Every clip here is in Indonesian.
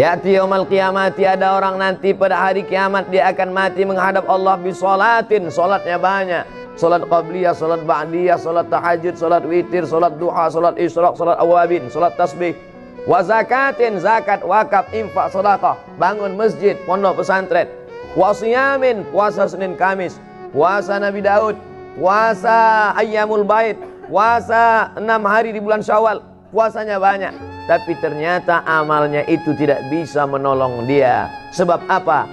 Ya'ti yaumal qiyamati, ada orang nanti pada hari kiamat dia akan mati menghadap Allah bisolatin, solatnya banyak. Solat qabliyah, solat ba'diyah, solat tahajud, solat witir, solat duha, solat isyraq, solat awabin, solat tasbih. Wa zakatin, zakat, wakaf, infak, sedekah, bangun masjid, pondok pesantren. Wa siyamin, puasa Senin Kamis, puasa Nabi Daud, puasa ayyamul bait, puasa 6 hari di bulan Syawal, puasanya banyak. Tapi ternyata amalnya itu tidak bisa menolong dia. Sebab apa?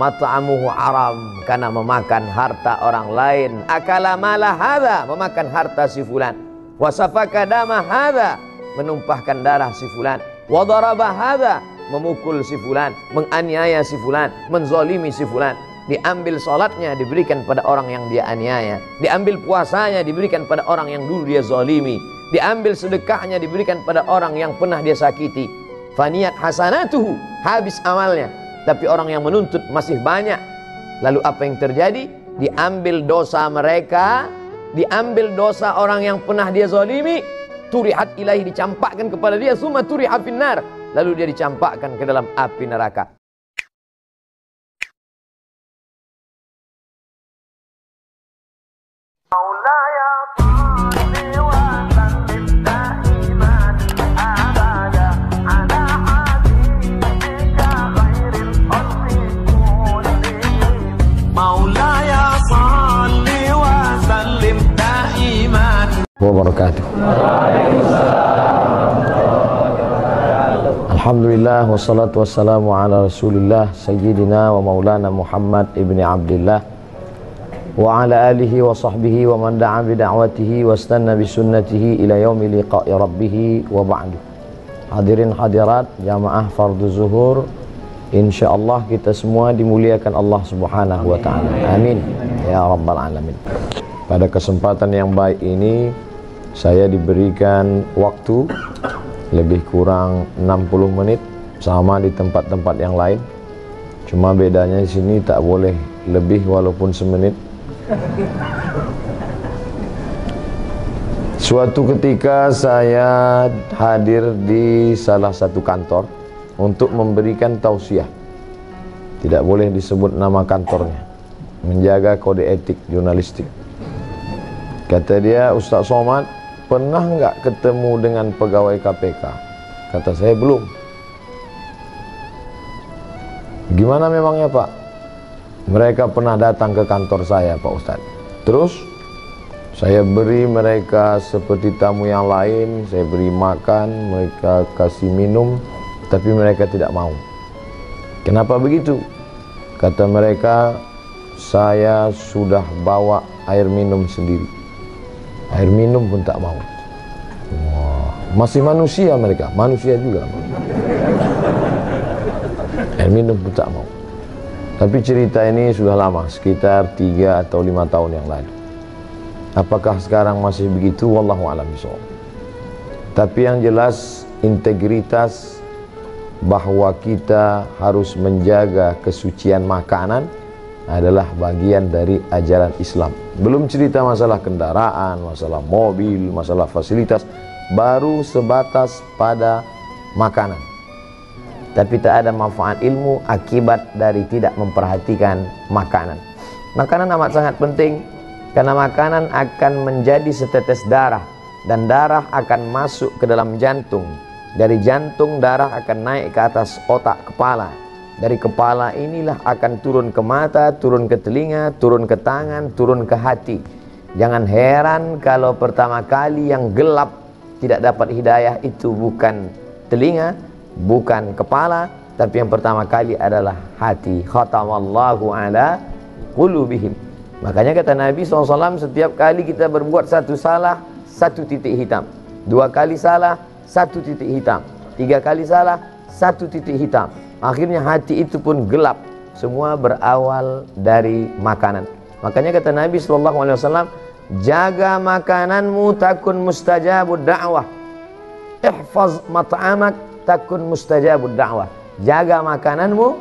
Mat'amuhu haram, karena memakan harta orang lain. Akala mala hadza, memakan harta si fulan. Wa safaka dama hadza, menumpahkan darah si fulan. Wa daraba hadza, memukul si fulan, menganiaya si fulan, menzalimi si fulan. Diambil salatnya diberikan pada orang yang dia aniaya, diambil puasanya diberikan pada orang yang dulu dia zalimi, diambil sedekahnya diberikan pada orang yang pernah dia sakiti. Faniyat hasanatuhu, habis amalnya, tapi orang yang menuntut masih banyak. Lalu apa yang terjadi? Diambil dosa mereka, diambil dosa orang yang pernah dia zalimi, turihat ilahi, dicampakkan kepada dia, summa turiha finnar, lalu dia dicampakkan ke dalam api neraka. Wabarakatuh. Alhamdulillah wassalatu wassalamu ala Rasulillah sayyidina wa maulana Muhammad ibni Abdullah wa ala alihi wa sahbihi wa man da'a bi da'watihi wa istanna bi sunnatihi ila yaumi liqa'i rabbih wa ba'du. Hadirin hadirat jamaah fardu zuhur, insyaallah kita semua dimuliakan Allah Subhanahu wa taala. Amin ya rabbal alamin. Pada kesempatan yang baik ini saya diberikan waktu lebih kurang 60 menit, sama di tempat-tempat yang lain. Cuma bedanya di sini tak boleh lebih walaupun semenit. Suatu ketika saya hadir di salah satu kantor untuk memberikan tausiah. Tidak boleh disebut nama kantornya, menjaga kode etik jurnalistik. Kata dia, Ustaz Somad, pernah nggak ketemu dengan pegawai KPK? Kata saya, belum. Gimana memangnya Pak? Mereka pernah datang ke kantor saya Pak Ustadz. Terus saya beri mereka seperti tamu yang lain, saya beri makan, mereka kasih minum, tapi mereka tidak mau. Kenapa begitu? Kata mereka, saya sudah bawa air minum sendiri. Air minum pun tak mau. Wah, masih manusia mereka, manusia juga. Air minum pun tak mau. Tapi cerita ini sudah lama, sekitar 3 atau 5 tahun yang lalu. Apakah sekarang masih begitu? Wallahu a'lam bishawab. Tapi yang jelas integritas, bahwa kita harus menjaga kesucian makanan adalah bagian dari ajaran Islam. Belum cerita masalah kendaraan, masalah mobil, masalah fasilitas, baru sebatas pada makanan. Tapi tak ada manfaat ilmu akibat dari tidak memperhatikan makanan. Makanan amat sangat penting, karena makanan akan menjadi setetes darah, dan darah akan masuk ke dalam jantung. Dari jantung darah akan naik ke atas otak kepala. Dari kepala inilah akan turun ke mata, turun ke telinga, turun ke tangan, turun ke hati. Jangan heran kalau pertama kali yang gelap tidak dapat hidayah itu bukan telinga, bukan kepala, tapi yang pertama kali adalah hati. Khatamallahu ala qulubihim. Makanya kata Nabi SAW, setiap kali kita berbuat satu salah, 1 titik hitam. 2 kali salah, 1 titik hitam. 3 kali salah, 1 titik hitam. Akhirnya hati itu pun gelap. Semua berawal dari makanan. Makanya kata Nabi SAW, jaga makananmu takun mustajabud da'wah. Ihfaz mat'amak takun mustajabud da'wah. Jaga makananmu,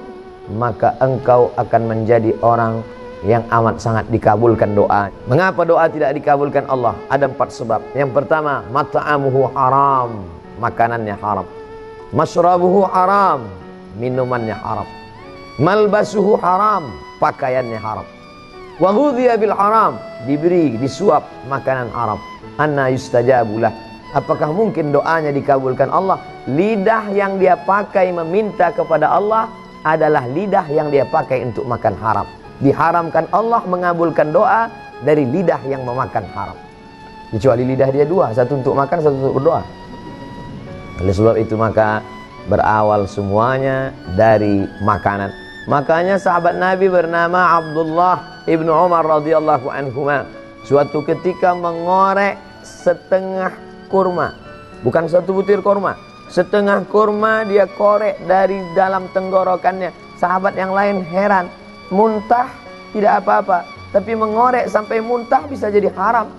maka engkau akan menjadi orang yang amat sangat dikabulkan doa. Mengapa doa tidak dikabulkan Allah? Ada 4 sebab. Yang pertama, mat'amuhu haram, makanannya haram. Masyrabuhu haram, minumannya haram. Malbasuhu haram, pakaiannya haram. Wa ghudhiya bil haram, diberi, disuap makanan haram. Anna yustajabulah, apakah mungkin doanya dikabulkan Allah? Lidah yang dia pakai meminta kepada Allah adalah lidah yang dia pakai untuk makan haram. Diharamkan Allah mengabulkan doa dari lidah yang memakan haram. Kecuali lidah dia dua, satu untuk makan, satu untuk berdoa. Oleh sebab itu maka berawal semuanya dari makanan. Makanya sahabat Nabi bernama Abdullah ibnu Umar radhiyallahu anhuma suatu ketika mengorek setengah kurma, bukan satu butir kurma, setengah kurma dia korek dari dalam tenggorokannya. Sahabat yang lain heran, muntah tidak apa-apa, tapi mengorek sampai muntah bisa jadi haram,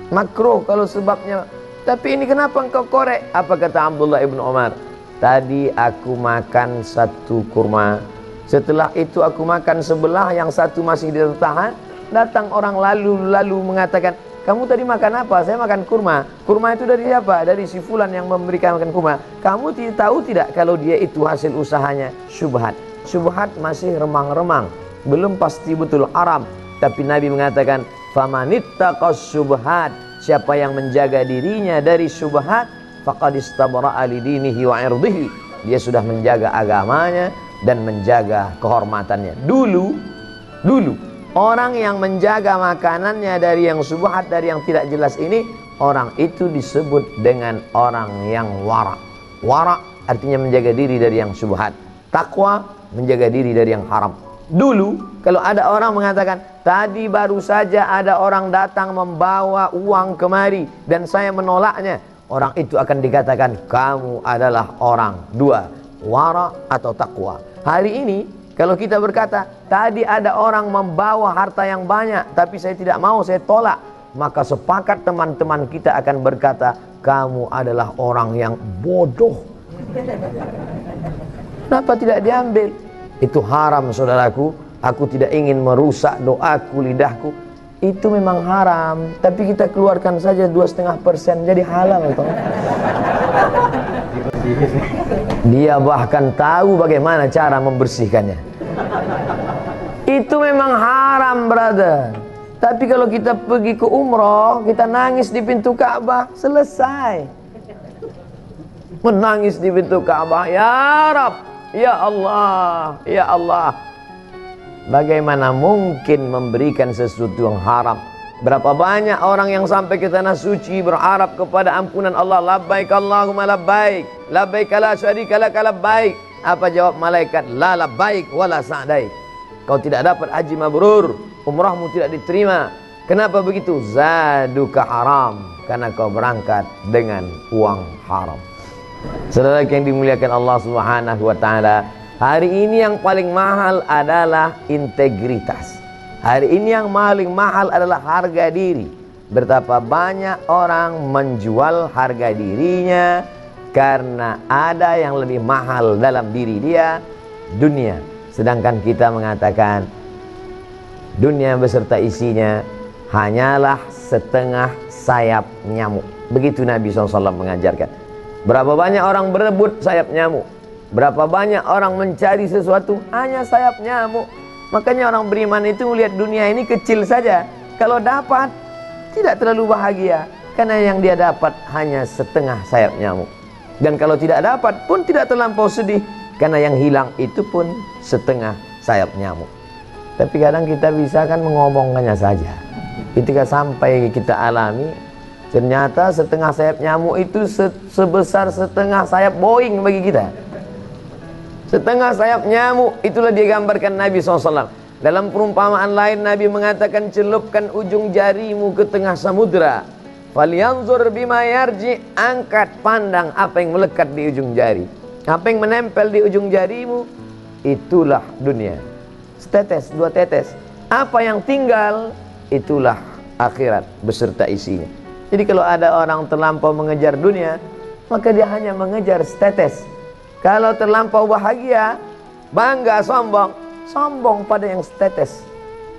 makruh kalau sebabnya. Tapi ini kenapa engkau korek? Apa kata Abdullah ibnu Umar? Tadi aku makan satu kurma, setelah itu aku makan sebelah, yang satu masih tertahan. Datang orang lalu mengatakan, kamu tadi makan apa? Saya makan kurma. Kurma itu dari siapa? Dari si fulan yang memberikan makan kurma. Kamu tahu tidak kalau dia itu hasil usahanya syubhat? Syubhat masih remang-remang, belum pasti betul haram. Tapi Nabi mengatakan, famanittaqas syubhat, siapa yang menjaga dirinya dari syubhat, faqad istabra'a li dinihi wa 'irdihi, dia sudah menjaga agamanya dan menjaga kehormatannya. Dulu orang yang menjaga makanannya dari yang syubhat, dari yang tidak jelas ini, orang itu disebut dengan orang yang wara. Wara artinya menjaga diri dari yang syubhat. Takwa menjaga diri dari yang haram. Dulu kalau ada orang mengatakan, tadi baru saja ada orang datang membawa uang kemari dan saya menolaknya, orang itu akan dikatakan kamu adalah orang dua, wara atau takwa. Hari ini kalau kita berkata, tadi ada orang membawa harta yang banyak tapi saya tidak mau, saya tolak, maka sepakat teman-teman kita akan berkata, kamu adalah orang yang bodoh. Kenapa tidak diambil? Itu haram saudaraku. Aku tidak ingin merusak doaku, lidahku. Itu memang haram, tapi kita keluarkan saja 2,5% jadi halal toh. Dia bahkan tahu bagaimana cara membersihkannya. Itu memang haram, brother. Tapi kalau kita pergi ke umroh, kita nangis di pintu Ka'bah, selesai. Menangis di pintu Ka'bah, ya Rab, ya Allah, ya Allah. Bagaimana mungkin memberikan sesuatu yang haram? Berapa banyak orang yang sampai ke tanah suci berharap kepada ampunan Allah, labbaik Allahumma labbaik, labbaik la syarika lak labbaik. Apa jawab malaikat? La labbaik wala sa'daik. Kau tidak dapat haji mabrur, umrahmu tidak diterima. Kenapa begitu? Zaduka haram, karena kau berangkat dengan uang haram. Saudara yang dimuliakan Allah Subhanahu wa taala, hari ini yang paling mahal adalah integritas. Hari ini yang paling mahal adalah harga diri. Betapa banyak orang menjual harga dirinya karena ada yang lebih mahal dalam diri dia, dunia. Sedangkan kita mengatakan dunia beserta isinya hanyalah setengah sayap nyamuk. Begitu Nabi SAW mengajarkan. Berapa banyak orang berebut sayap nyamuk, berapa banyak orang mencari sesuatu hanya sayap nyamuk. Makanya orang beriman itu melihat dunia ini kecil saja. Kalau dapat tidak terlalu bahagia, karena yang dia dapat hanya setengah sayap nyamuk. Dan kalau tidak dapat pun tidak terlampau sedih, karena yang hilang itu pun setengah sayap nyamuk. Tapi kadang kita bisa kan mengomongkannya saja. Ketika sampai kita alami, ternyata setengah sayap nyamuk itu sebesar setengah sayap Boeing bagi kita. Setengah sayap nyamuk, itulah dia gambarkan Nabi SAW. Dalam perumpamaan lain Nabi mengatakan, celupkan ujung jarimu ke tengah samudra, falyanzur bima yarji, angkat pandang apa yang melekat di ujung jari. Apa yang menempel di ujung jarimu, itulah dunia. Setetes, dua tetes. Apa yang tinggal, itulah akhirat beserta isinya. Jadi kalau ada orang terlampau mengejar dunia, maka dia hanya mengejar setetes. Kalau terlampau bahagia, bangga, sombong pada yang setetes.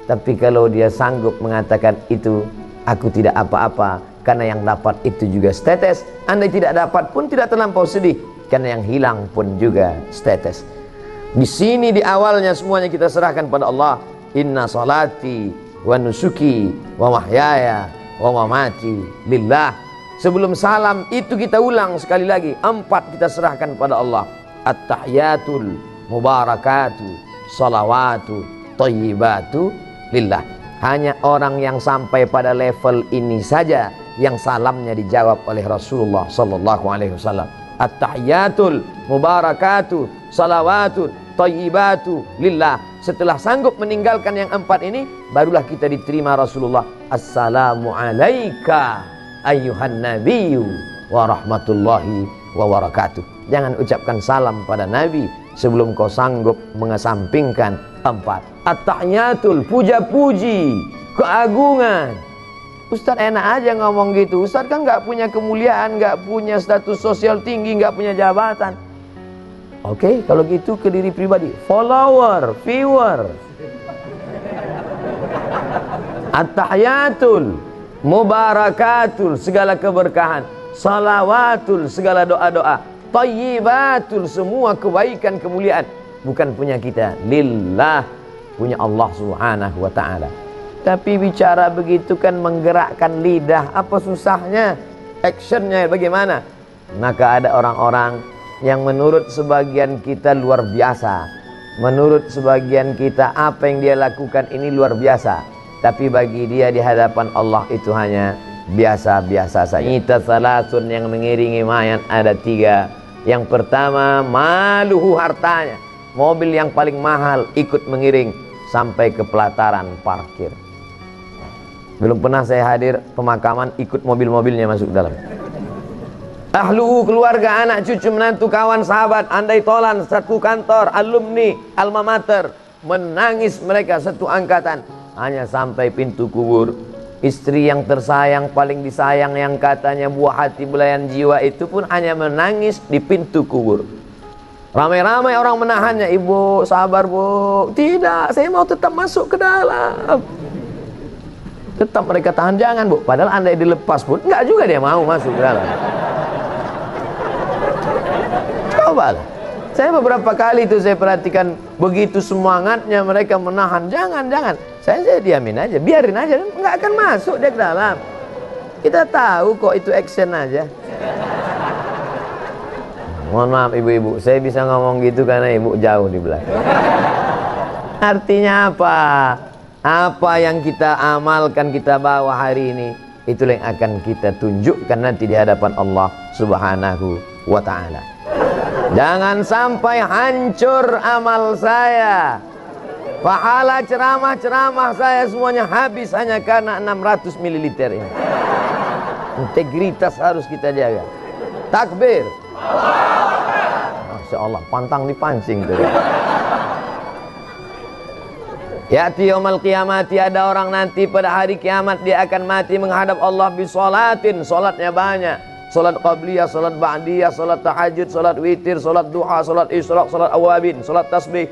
Tapi kalau dia sanggup mengatakan itu, aku tidak apa-apa, karena yang dapat itu juga setetes. Andai tidak dapat pun tidak terlampau sedih, karena yang hilang pun juga status. Di sini di awalnya semuanya kita serahkan pada Allah. Inna salati wa nusuki wa mahyaya wa mamati lillah. Sebelum salam itu kita ulang sekali lagi, 4 kita serahkan pada Allah. At-tahiyatul mubarakatu salawatu thayyibatu lillah. Hanya orang yang sampai pada level ini saja yang salamnya dijawab oleh Rasulullah sallallahu alaihi wasallam. At-tahiyatul mubarakatu salawatu thayyibatu lillah. Setelah sanggup meninggalkan yang 4 ini, barulah kita diterima Rasulullah. Assalamu alayka ayyuhan nabiyyu wa rahmatullahi wa barakatuh. Jangan ucapkan salam pada Nabi sebelum kau sanggup mengesampingkan 4. At-tahiyatul, puja-puji, keagungan. Ustaz enak aja ngomong gitu. Ustaz kan nggak punya kemuliaan, nggak punya status sosial tinggi, nggak punya jabatan. Oke, kalau gitu ke diri pribadi, follower, viewer. At-tahiyatul mubarakatul, segala keberkahan. Salawatul, segala doa-doa. Thayyibatul, semua kebaikan kemuliaan bukan punya kita, lillah, punya Allah Subhanahu wa ta'ala. Tapi bicara begitu kan menggerakkan lidah, apa susahnya? Actionnya bagaimana? Maka ada orang-orang yang menurut sebagian kita luar biasa, menurut sebagian kita apa yang dia lakukan ini luar biasa, tapi bagi dia di hadapan Allah itu hanya biasa-biasa saja. Kita salasun yang mengiringi mayat ada 3. Yang pertama, maluhu, hartanya. Mobil yang paling mahal ikut mengiring sampai ke pelataran parkir. Belum pernah saya hadir pemakaman ikut mobil-mobilnya masuk dalam. Ahluhu, keluarga, anak, cucu, menantu, kawan, sahabat, andai tolan, satu kantor, alumni, alma mater, menangis mereka satu angkatan hanya sampai pintu kubur. Istri yang tersayang, paling disayang, yang katanya buah hati belayan jiwa, itu pun hanya menangis di pintu kubur. Ramai-ramai orang menahannya. Ibu sabar bu, tidak, saya mau tetap masuk ke dalam. Tetap mereka tahan, jangan bu. Padahal andai dilepas pun enggak juga dia mau masuk ke dalam. Coba lah. Saya beberapa kali itu saya perhatikan, begitu semangatnya mereka menahan, jangan. Saya diamin aja, biarin aja, nggak akan masuk dia ke dalam. Kita tahu kok itu action aja. Mohon maaf ibu-ibu, saya bisa ngomong gitu karena ibu jauh di belakang. Artinya apa? Apa yang kita amalkan, kita bawa hari ini, itulah yang akan kita tunjukkan nanti di hadapan Allah Subhanahu wa ta'ala. Jangan sampai hancur amal saya, pahala ceramah-ceramah saya semuanya habis hanya karena 600 ml ini. Integritas harus kita jaga. Takbir. Masya Allah, pantang dipancing tuh. Ya'ti yaumal qiyamati, ada orang nanti pada hari kiamat dia akan mati menghadap Allah bisolatin, solatnya banyak. Salat qabliyah, salat ba'diyah, salat tahajud, salat witir, salat duha, salat isyraq, salat awabin, salat tasbih.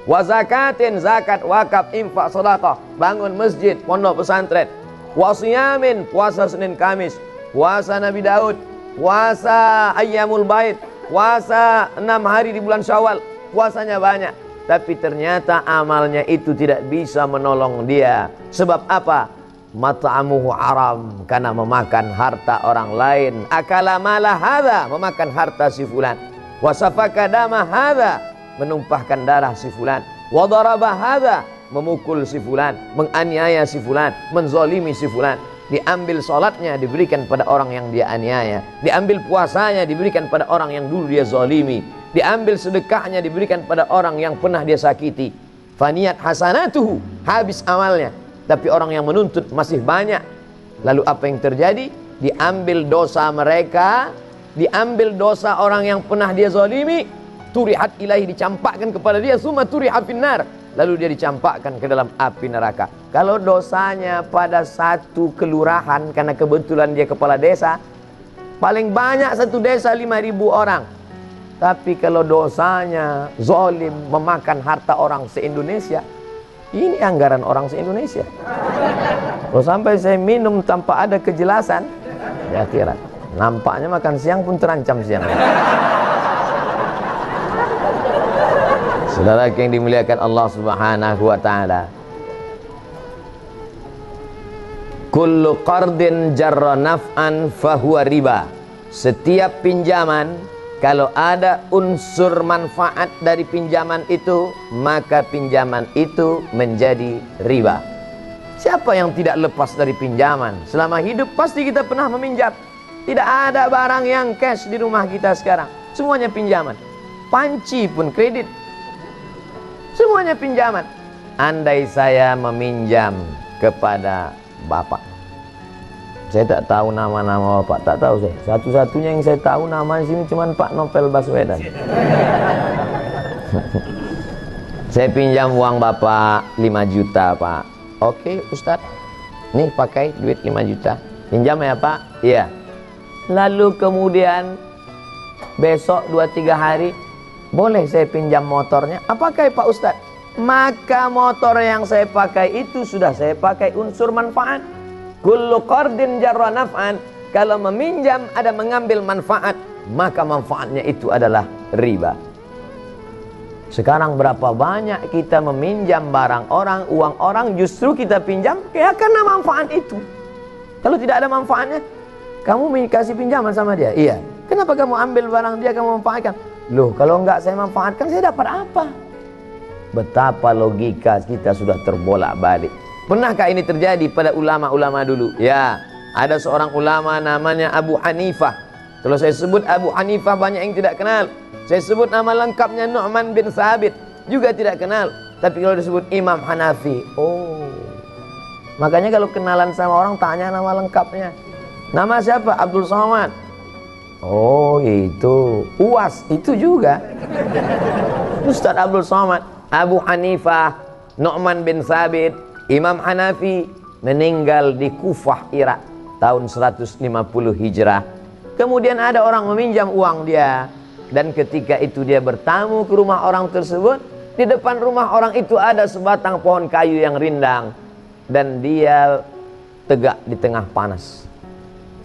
Wa zakatin, zakat, wakaf, infak, sedekah, bangun masjid, pondok pesantren. Wa siyamin, puasa Senin Kamis, puasa Nabi Daud, puasa ayyamul bait, puasa 6 hari di bulan Syawal, puasanya banyak. Tapi ternyata amalnya itu tidak bisa menolong dia. Sebab apa? Mat'amuhu haram, karena memakan harta orang lain. Akala mala hadza, memakan harta si fulan. Wa safaka dama hadza, menumpahkan darah si fulan. Wa daraba hadza, memukul si fulan, menganiaya si fulan, menzalimi si fulan. Diambil salatnya diberikan pada orang yang dia aniaya, diambil puasanya diberikan pada orang yang dulu dia zalimi, diambil sedekahnya diberikan pada orang yang pernah dia sakiti. Faniyat hasanatuhu, habis amalnya, tapi orang yang menuntut masih banyak. Lalu apa yang terjadi? Diambil dosa mereka, diambil dosa orang yang pernah dia zalimi, turihat ilahi, dicampakkan kepada dia, summa turiha finnar, lalu dia dicampakkan ke dalam api neraka. Kalau dosanya pada satu kelurahan, karena kebetulan dia kepala desa, paling banyak satu desa 5.000 orang. Tapi kalau dosanya zalim, memakan harta orang se-Indonesia, ini anggaran orang se-Indonesia. Kalau sampai saya minum tanpa ada kejelasan, ya kira nampaknya makan siang pun terancam siang. Saudara yang dimuliakan Allah Subhanahu wa taala, kullu qardin jarra naf'an fahuwa riba. Setiap pinjaman kalau ada unsur manfaat dari pinjaman itu, maka pinjaman itu menjadi riba. Siapa yang tidak lepas dari pinjaman? Selama hidup pasti kita pernah meminjam. Tidak ada barang yang cash di rumah kita sekarang, semuanya pinjaman. Panci pun kredit, semuanya pinjaman. Andai saya meminjam kepada Bapak, saya tak tahu nama-nama Bapak, tak tahu saya. Satu-satunya yang saya tahu nama di sini cuma Pak Novel Baswedan. Saya pinjam uang Bapak 5 juta Pak. Oke Ustadz, nih pakai duit 5 juta. Pinjam ya Pak? Iya. Lalu kemudian besok 2-3 hari, boleh saya pinjam motornya? Apa pakai Pak Ustadz? Maka motor yang saya pakai itu sudah saya pakai unsur manfaat. Kullu qardin jarra naf'an. Kalau meminjam ada mengambil manfaat, maka manfaatnya itu adalah riba. Sekarang berapa banyak kita meminjam barang orang, uang orang, justru kita pinjam ya karena manfaat itu. Kalau tidak ada manfaatnya, kamu kasih pinjaman sama dia, iya. Kenapa kamu ambil barang dia, kamu manfaatkan? Loh, kalau enggak saya manfaatkan, saya dapat apa? Betapa logika kita sudah terbolak-balik. Pernahkah ini terjadi pada ulama-ulama dulu? Ya, ada seorang ulama namanya Abu Hanifah. Kalau saya sebut Abu Hanifah banyak yang tidak kenal. Saya sebut nama lengkapnya Nu'man bin Thabit, juga tidak kenal. Tapi kalau disebut Imam Hanafi, oh. Makanya kalau kenalan sama orang tanya nama lengkapnya. Nama siapa? Abdul Somad. Oh itu. UAS itu juga. Ustaz Abdul Somad. Abu Hanifah, Nu'man bin Thabit, Imam Hanafi meninggal di Kufah, Irak tahun 150 Hijrah. Kemudian ada orang meminjam uang dia, dan ketika itu dia bertamu ke rumah orang tersebut. Di depan rumah orang itu ada sebatang pohon kayu yang rindang, dan dia tegak di tengah panas.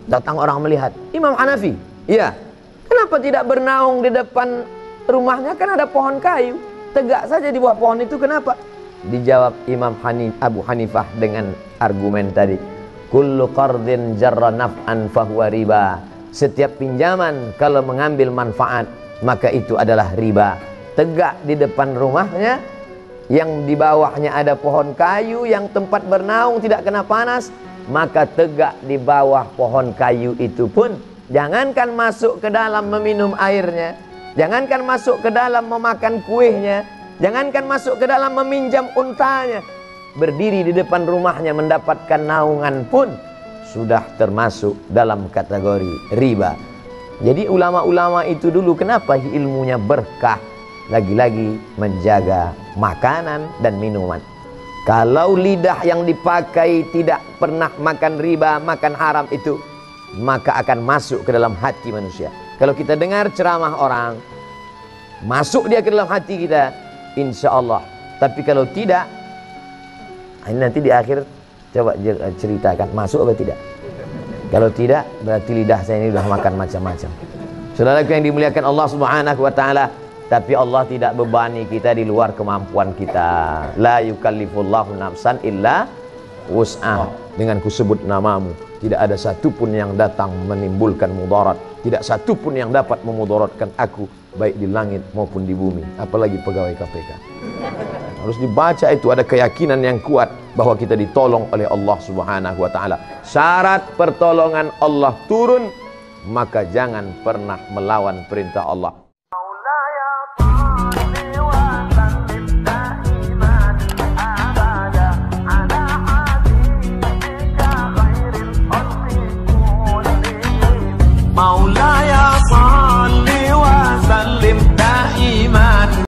Datang orang melihat, Imam Hanafi, iya, kenapa tidak bernaung di depan rumahnya? Kan ada pohon kayu, tegak saja di bawah pohon itu, kenapa? Dijawab Abu Hanifah dengan argumen tadi, kullu qardin jarra naf'an fahuwa riba. Setiap pinjaman kalau mengambil manfaat, maka itu adalah riba. Tegak di depan rumahnya, yang di bawahnya ada pohon kayu, yang tempat bernaung tidak kena panas, maka tegak di bawah pohon kayu itu pun, jangankan masuk ke dalam meminum airnya, jangankan masuk ke dalam memakan kuihnya, jangankan masuk ke dalam meminjam untanya, berdiri di depan rumahnya mendapatkan naungan pun sudah termasuk dalam kategori riba. Jadi ulama-ulama itu dulu kenapa ilmunya berkah? Lagi-lagi menjaga makanan dan minuman. Kalau lidah yang dipakai tidak pernah makan riba, makan haram itu, maka akan masuk ke dalam hati manusia. Kalau kita dengar ceramah orang, masuk dia ke dalam hati kita, insya Allah. Tapi kalau tidak, ini nanti di akhir coba ceritakan masuk atau tidak. Kalau tidak, berarti lidah saya ini sudah makan macam-macam. Saudara yang dimuliakan Allah Subhanahu wa taala, tapi Allah tidak bebani kita di luar kemampuan kita. La yukallifullahu nafsan illa wus'ah. Dengan kusebut namamu, tidak ada satupun yang datang menimbulkan mudarat, tidak satupun yang dapat memudaratkan aku, baik di langit maupun di bumi, apalagi pegawai KPK. Harus dibaca itu, ada keyakinan yang kuat bahwa kita ditolong oleh Allah Subhanahu wa taala. Syarat pertolongan Allah turun, maka jangan pernah melawan perintah Allah.